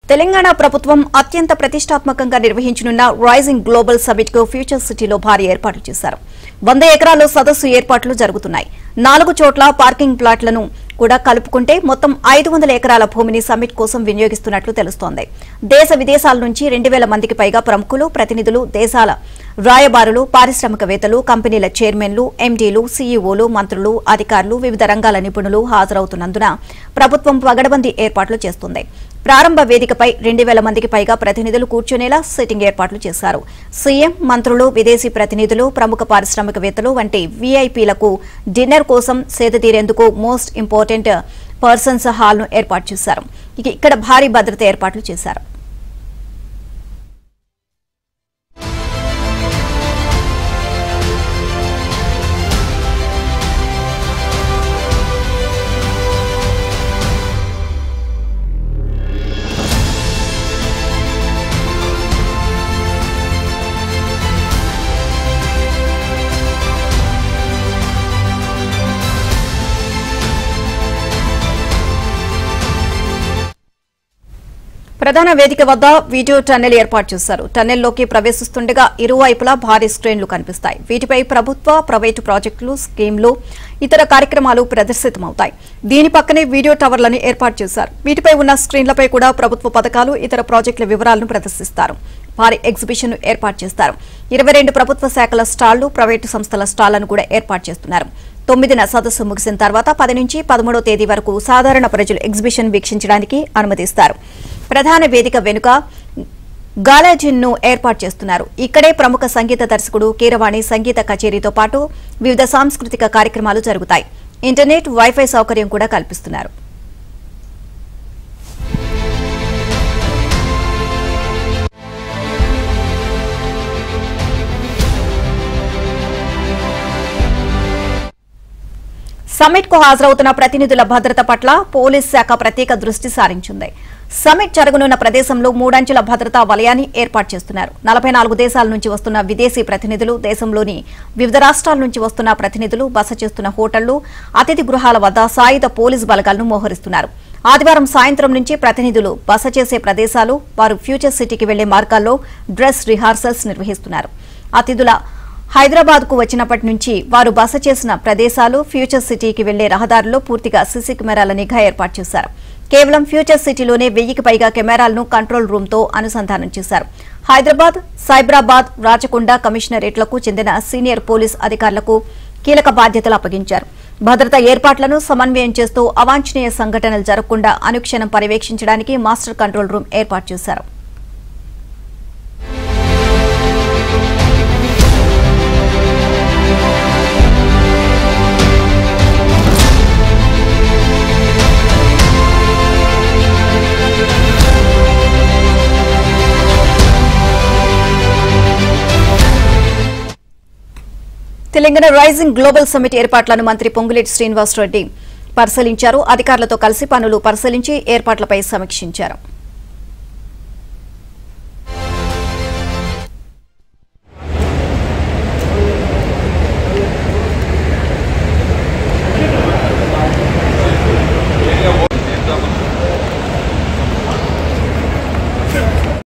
తెలంగాణ ప్రభుత్వం అత్యంత ప్రతిష్టాత్మకంగా నిర్వహించనున్న రైజింగ్ గ్లోబల్ సమిట్ కు ఫ్యూచర్ సిటీలో భారీ ఏర్పాట్లు చేశారు. 100 ఎకరాల్లో సదస్సు ఏర్పాట్లు జరుగుతున్నాయి. 4 చోట్ల పార్కింగ్ ప్లాట్లను కూడా కలుపుకుంటే మొత్తం 500 ఎకరాల భూమిని సమిట్ కోసం వినియోగిస్తున్నట్లు తెలుస్తోంది. దేశ విదేశాల నుంచి 2000 మందికి పైగా ప్రముఖులు, ప్రతినిధులు, దేశాల రాయబారులు, పారిశ్రామికవేత్తలు, కంపెనీల చైర్మన్లు, ఎండీలు, సీఈఓలు, మంత్రులు, అధికారులు, వివిధ రంగాల నిపుణులు హాజరవుతున్నందున ప్రభుత్వం పగడబందీ ఏర్పాట్లు చేస్తుంది. ప్రారంభ వేదికపై 2000 మందికి పైగా ప్రతినిధులు కూర్చునేలా సిట్టింగ్ ఏర్పాట్లు చేశారు. సీఎం, మంత్రులు, విదేశీ ప్రతినిధులు, ప్రముఖ పారిశ్రామికవేత్తలు వంటి వీఐపీలకు డిన్నర్ కోసం సేదతీరేందుకు మోస్ట్ ఇంపార్టెంట్ పర్సన్స్ హాల్ ను ఏర్పాటు చేశారు. ఇక్కడ భారీ భద్రత ఏర్పాట్లు చేశారు. ప్రధాన వేదిక వద్ద వీడియో టన్నెల్ ఏర్పాటు చేశారు. టన్నెల్లోకి ప్రవేశిస్తుండగా ఇరువైపులా భారీ స్క్రీన్లు కనిపిస్తాయి. వీటిపై ప్రభుత్వ, ప్రైవేటు ప్రాజెక్టులు, స్కీమ్లు, ఇతర కార్యక్రమాలు ప్రదర్శితమవుతాయి. దీని పక్కనే వీడియో టవర్లను ఏర్పాటు చేశారు. వీటిపై ఉన్న స్క్రీన్లపై కూడా ప్రభుత్వ పథకాలు, ఇతర ప్రాజెక్టుల వివరాలను ప్రదర్శిస్తారు. భారీ ఎగ్జిబిషన్ ఏర్పాటు చేస్తారు. 22 ప్రభుత్వ శాఖల స్టాళ్లు, ప్రైవేటు సంస్థల స్టాళ్లను కూడా ఏర్పాటు చేస్తున్నారు. 9న సదస్సు ముగిసిన తర్వాత 10 నుంచి 13వ తేదీ వరకు సాధారణ ప్రజలు ఎగ్జిబిషన్ వీక్షించడానికి అనుమతిస్తారు. ప్రధాన వేదిక వెనుక గాలాజిన్ ను ఏర్పాటు చేస్తున్నారు. ఇక్కడే ప్రముఖ సంగీత దర్శకుడు కీరవాణి సంగీత కచేరీతో పాటు వివిధ సాంస్కృతిక కార్యక్రమాలు జరుగుతాయి. ఇంటర్నెట్, వైఫై సౌకర్యం కూడా కల్పిస్తున్నారు. సమ్మిట్ కు హాజరవుతున్న ప్రతినిధుల భద్రత పట్ల పోలీస్ శాఖ ప్రత్యేక దృష్టి సారించింది. సమ్మిట్ జరగనున్న ప్రదేశంలో 3 అంచెల భద్రతా వలయాన్ని ఏర్పాటు చేస్తున్నారు. 44 దేశాల నుంచి వస్తున్న విదేశీ ప్రతినిధులు, దేశంలోని వివిధ రాష్ట్రాల నుంచి వస్తున్న ప్రతినిధులు బస చేస్తున్న హోటళ్లు, అతిథి గృహాల వద్ద సాయుధ పోలీసు బలగాలను మోహరిస్తున్నారు. ఆదివారం సాయంత్రం నుంచి ప్రతినిధులు బస చేసే ప్రదేశాలు, వారు ఫ్యూచర్ సిటీకి వెళ్లే మార్గాల్లో డ్రెస్ రిహార్సల్స్ నిర్వహిస్తున్నారు. అతిథుల హైదరాబాద్ కు వచ్చినప్పటి నుంచి వారు బస చేసిన ప్రదేశాలు, ఫ్యూచర్ సిటీకి వెళ్లే రహదారుల్లో పూర్తిగా సీసీ కెమెరాల నిఘా ఏర్పాటు చేశారు. కేవలం ఫ్యూచర్ సిటీలోనే 1000కి పైగా కెమెరాలను కంట్రోల్ రూమ్ తో అనుసంధానం చేశారు. హైదరాబాద్, సైబరాబాద్, రాచకొండ కమిషనరేట్లకు చెందిన సీనియర్ పోలీస్ అధికారులకు కీలక బాధ్యతలు అప్పగించారు. భద్రతా ఏర్పాట్లను సమన్వయం చేస్తూ అవాంఛనీయ సంఘటనలు జరగకుండా అనుక్షణం పర్యవేక్షించడానికి మాస్టర్ కంట్రోల్ రూమ్ ఏర్పాటు చేశారు. తెలంగాణ రైజింగ్ గ్లోబల్ సమిట్ ఏర్పాట్లను మంత్రి పొంగులేటి శ్రీనివాసరెడ్డి పరిశీలించారు. అధికారులతో కలిసి పనులు పరిశీలించి ఏర్పాట్లపై సమీక్షించారు.